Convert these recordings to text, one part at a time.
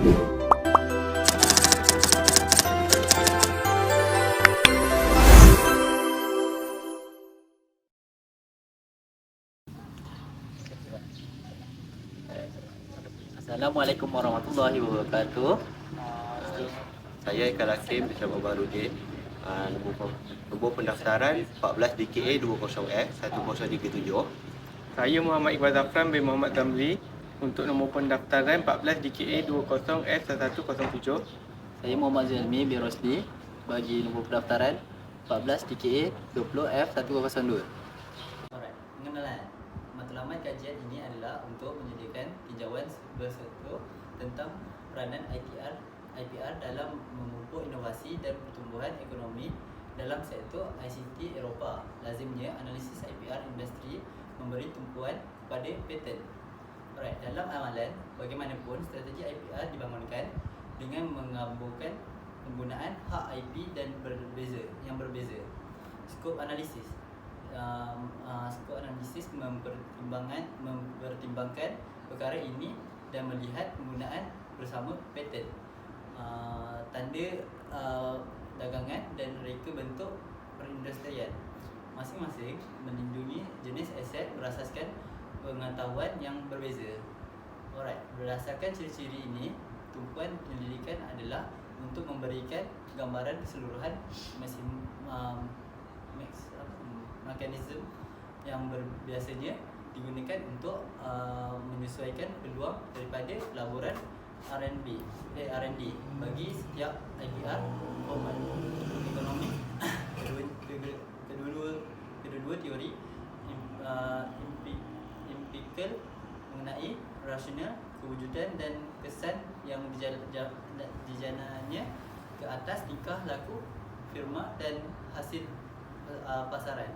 Assalamualaikum warahmatullahi wabarakatuh. Saya Ikal Hakim bersama Barudin. Nombor pendaftaran 14 DKA 20F 1037. Saya Muhammad Iqbal Zafran bin Muhammad Zamli untuk nombor pendaftaran 14 DKA 20F 1107. Saya Muhammad Zalmi bin Rosli bagi nombor pendaftaran 14 DKA 20F 1002. Alright, pengenalan. Matlamat kajian ini adalah untuk menyediakan tinjauan bersatu tentang peranan IPR dalam memupuk inovasi dan pertumbuhan ekonomi dalam sektor ICT Eropah. Lazimnya analisis IPR industri memberi tumpuan kepada paten. Alright, dalam amalan, bagaimanapun strategi IPR dibangunkan dengan menggabungkan penggunaan hak IP dan yang berbeza. Skop analisis. Skop analisis mempertimbangkan perkara ini dan melihat penggunaan bersama paten, tanda dagangan dan reka bentuk perindustrian masing-masing melindungi jenis aset berasaskan pengetahuan yang berbeza. Alright, berdasarkan ciri-ciri ini, tumpuan penyelidikan adalah untuk memberikan gambaran keseluruhan mekanisme yang biasanya digunakan untuk menyesuaikan peluang daripada laporan R&D bagi setiap IPR format ekonomi. Kedua teori empirical mengenai rasional kewujudan dan kesan yang dijananya ke atas tingkah laku firma dan hasil pasaran.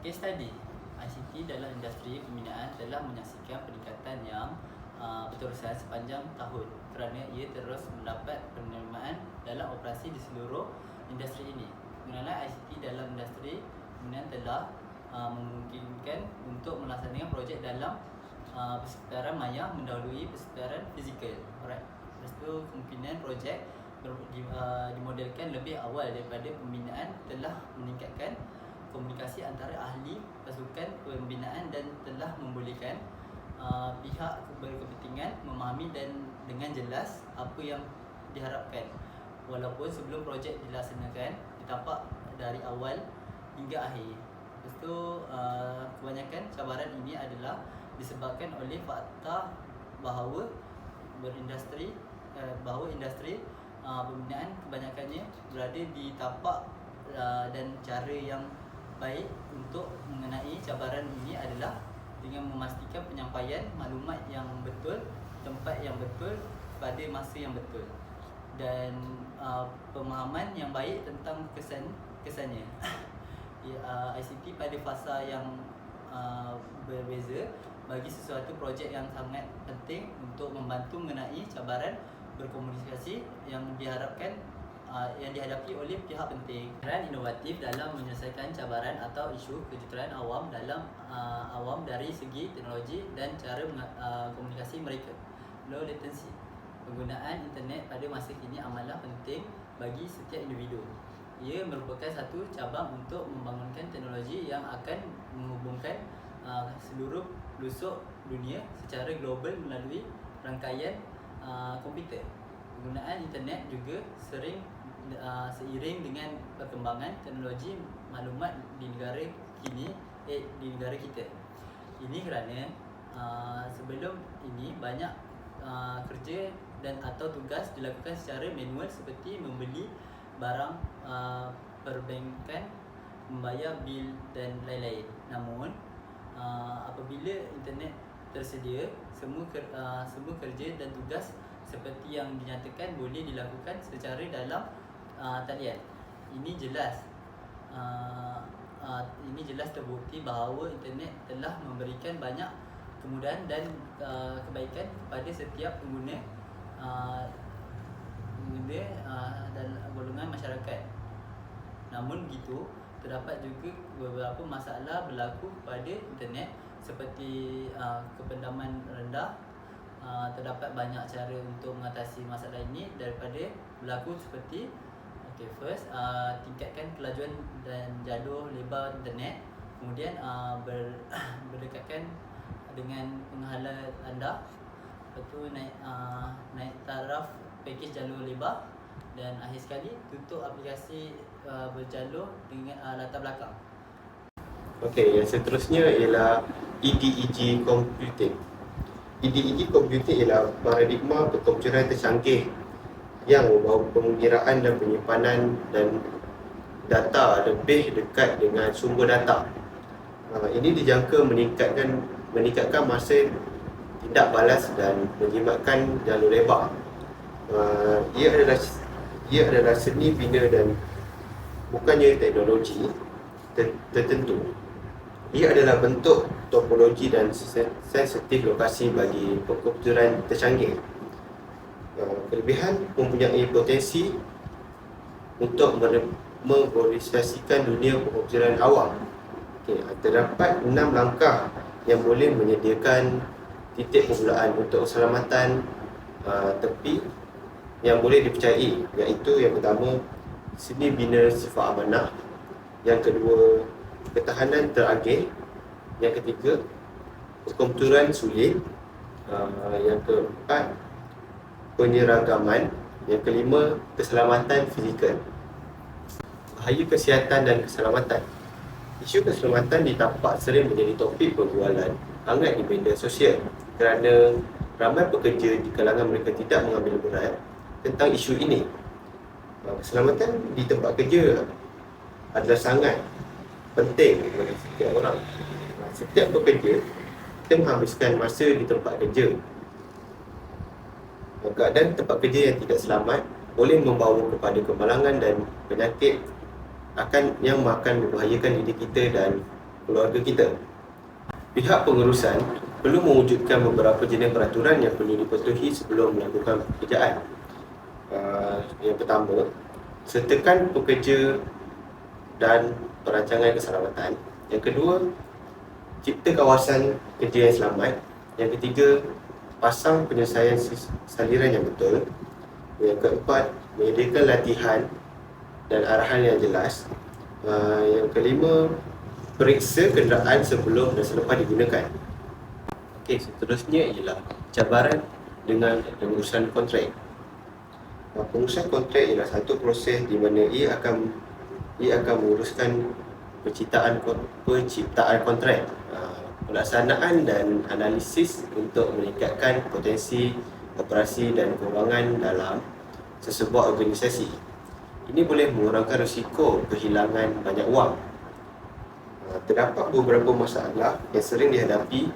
Case study ICT dalam industri pembinaan telah menyaksikan peningkatan yang berterusan sepanjang tahun kerana ia terus mendapat penerimaan dalam operasi di seluruh industri ini. Pengenalan ICT dalam industri pembinaan telah memungkinkan untuk melaksanakan projek dalam persekitaran maya mendahului persekitaran fizikal. Alright. Lepas tu kemungkinan projek dimodelkan lebih awal daripada pembinaan telah meningkatkan komunikasi antara ahli pasukan pembinaan dan telah membolehkan pihak berkepentingan memahami dan dengan jelas apa yang diharapkan, walaupun sebelum projek dilaksanakan ditapak dari awal hingga akhir. Lepas tu kebanyakan cabaran ini adalah disebabkan oleh fakta bahawa industri pembinaan kebanyakannya berada di tapak dan cara yang baik untuk mengenai cabaran ini adalah dengan memastikan penyampaian maklumat yang betul, tempat yang betul pada masa yang betul, dan pemahaman yang baik tentang kesannya. ICT pada fasa yang berbeza bagi sesuatu projek yang sangat penting untuk membantu mengenai cabaran berkomunikasi yang dihadapi oleh pihak penting. Peran inovatif dalam menyelesaikan cabaran atau isu kejuruteraan awam dari segi teknologi dan cara komunikasi mereka. Low latency. Penggunaan internet pada masa kini amatlah penting bagi setiap individu. Ia merupakan satu cabang untuk membangunkan teknologi yang akan menghubungkan seluruh pelosok dunia secara global melalui rangkaian komputer. Penggunaan internet juga seiring dengan perkembangan teknologi maklumat di negara kita. Ini kerana sebelum ini banyak kerja dan atau tugas dilakukan secara manual seperti membeli barang perbankan, membayar bil dan lain-lain. Namun apabila internet tersedia, semua kerja dan tugas seperti yang dinyatakan boleh dilakukan secara dalam talian. Ini jelas terbukti bahawa internet telah memberikan banyak kemudahan dan kebaikan kepada setiap pengguna dan golongan masyarakat. Namun begitu, terdapat juga beberapa masalah berlaku pada internet seperti kependaman rendah, terdapat banyak cara untuk mengatasi masalah ini daripada berlaku seperti first, tingkatkan kelajuan dan jalur lebar internet. Kemudian berdekatkan dengan penghala anda. Lepas tu naik taraf pakej jalur lebar. Dan akhir sekali tutup aplikasi berjalur dengan latar belakang. Okey, yang seterusnya ialah EDEG Computing. EDEG Computing ialah paradigma perkomputeran tercanggih yang membawa pengiraan dan penyimpanan dan data lebih dekat dengan sumber data. Ini dijangka meningkatkan masa tindak balas dan menjimatkan jalur lebar. Ia adalah seni bina dan bukannya teknologi tertentu. Ia adalah bentuk topologi dan sensitif lokasi bagi perkomputeran tercanggih. Kelebihan mempunyai potensi untuk mempolitisasikan dunia perkomputeran awam. Terdapat 6 langkah yang boleh menyediakan titik permulaan untuk keselamatan tepi yang boleh dipercayai, iaitu yang pertama, seni bina sifat amanah. Yang kedua, ketahanan teragih. Yang ketiga, perkomputeran sulit. Yang keempat, penyeragaman. Yang kelima, keselamatan fizikal. Bahaya kesihatan dan keselamatan. Isu keselamatan ditapak sering menjadi topik perbualan hangat di media sosial kerana ramai pekerja di kalangan mereka tidak mengambil berat tentang isu ini. Keselamatan di tempat kerja adalah sangat penting bagi setiap orang. Setiap pekerja, kita menghabiskan masa di tempat kerja. Keadaan tempat kerja yang tidak selamat boleh membawa kepada kemalangan dan penyakit yang akan membahayakan diri kita dan keluarga kita. Pihak pengurusan perlu mewujudkan beberapa jenis peraturan yang perlu dipatuhi sebelum melakukan pekerjaan. Yang pertama, sertakan pekerja dan perancangan keselamatan. Yang kedua, cipta kawasan kerja yang selamat. Yang ketiga, pasang penyelesaian saliran yang betul. Yang keempat, menyediakan latihan dan arahan yang jelas. Yang kelima, periksa kenderaan sebelum dan selepas digunakan. Okey, seterusnya ialah cabaran dengan pengurusan kontrak. Pengurusan kontrak ialah satu proses di mana ia akan menguruskan penciptaan kontrak, pelaksanaan dan analisis untuk meningkatkan potensi operasi dan kewangan dalam sesebuah organisasi. Ini boleh mengurangkan risiko kehilangan banyak wang. Terdapat beberapa masalah yang sering dihadapi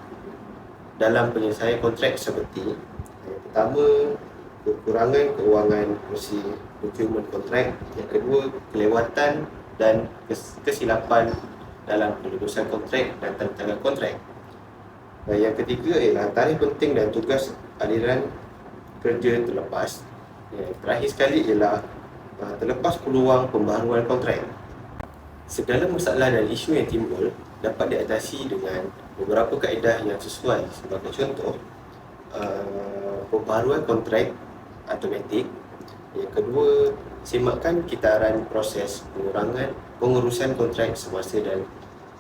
dalam penyelesaian kontrak seperti yang pertama, kekurangan keuangan kursi procurement kontrak. Yang kedua, kelewatan dan kesilapan dalam penerusan kontrak dan tanda kontrak. Yang ketiga ialah tarikh penting dan tugas aliran kerja terlepas. Yang terakhir sekali ialah terlepas peluang pembaharuan kontrak. Segala masalah dan isu yang timbul dapat diatasi dengan beberapa kaedah yang sesuai. Sebagai contoh, pembaharuan kontrak automatik. Yang kedua, semakkan kitaran proses pengurusan kontrak semasa dan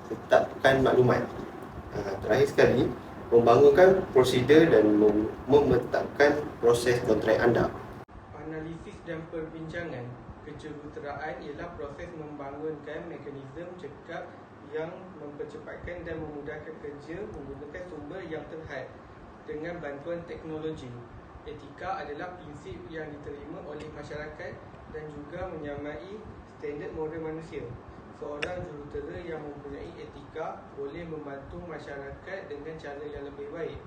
tetapkan maklumat. Terakhir sekali, membangunkan prosedur dan memetakan proses kontrak anda. Analisis dan perbincangan kejuruteraan ialah proses membangunkan mekanisme cekap yang mempercepatkan dan memudahkan kerja menggunakan sumber yang terhad dengan bantuan teknologi. Etika adalah prinsip yang diterima oleh masyarakat dan juga menyamai standard moral manusia. Seorang jurutera yang mempunyai etika boleh membantu masyarakat dengan cara yang lebih baik.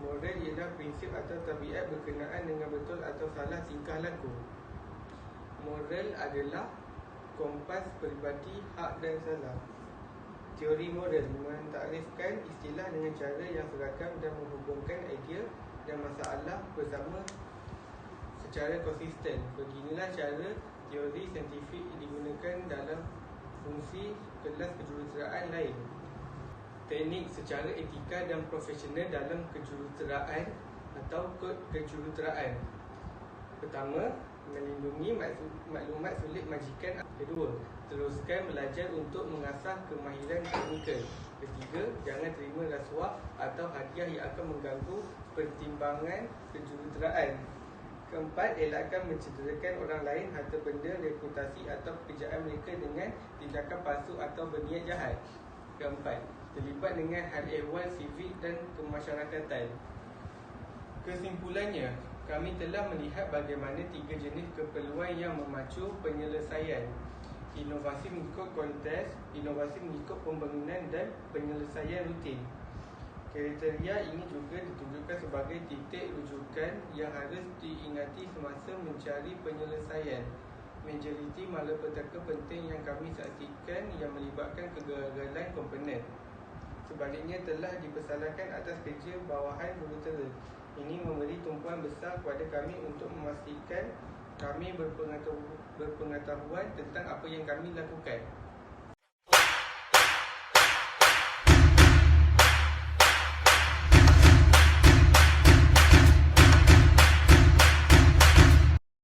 Moral ialah prinsip atau tabiat berkenaan dengan betul atau salah tingkah laku. Moral adalah kompas peribadi hak dan salah. Teori moral mentarifkan istilah dengan cara yang seragam dan menghubungkan idea dan masalah bersama secara konsisten. Beginilah cara teori saintifik digunakan dalam fungsi kelas kejuruteraan lain. Teknik secara etika dan profesional dalam kejuruteraan atau kod kejuruteraan. Pertama, melindungi maklumat sulit majikan. Kedua, teruskan belajar untuk mengasah kemahiran teknikal. Ketiga, jangan terima rasuah atau hadiah yang akan mengganggu pertimbangan kejuruteraan. Keempat, elakkan mencederakan orang lain, harta benda, reputasi atau pekerjaan mereka dengan tindakan palsu atau berniat jahat. Keempat, terlibat dengan hal ehwal sivik dan kemasyarakatan. Kesimpulannya, kami telah melihat bagaimana 3 jenis keperluan yang memacu penyelesaian: inovasi mengikut kualitas, inovasi mengikut pembangunan, dan penyelesaian rutin. Kriteria ini juga ditunjukkan sebagai titik rujukan yang harus diingati semasa mencari penyelesaian. Majoriti malapetaka penting yang kami saksikan yang melibatkan kegagalan komponen. Sebaliknya telah dipersalahkan atas kerja bawahan jurutera. Ini memberi tumpuan besar kepada kami untuk memastikan kami berpengetahuan tentang apa yang kami lakukan.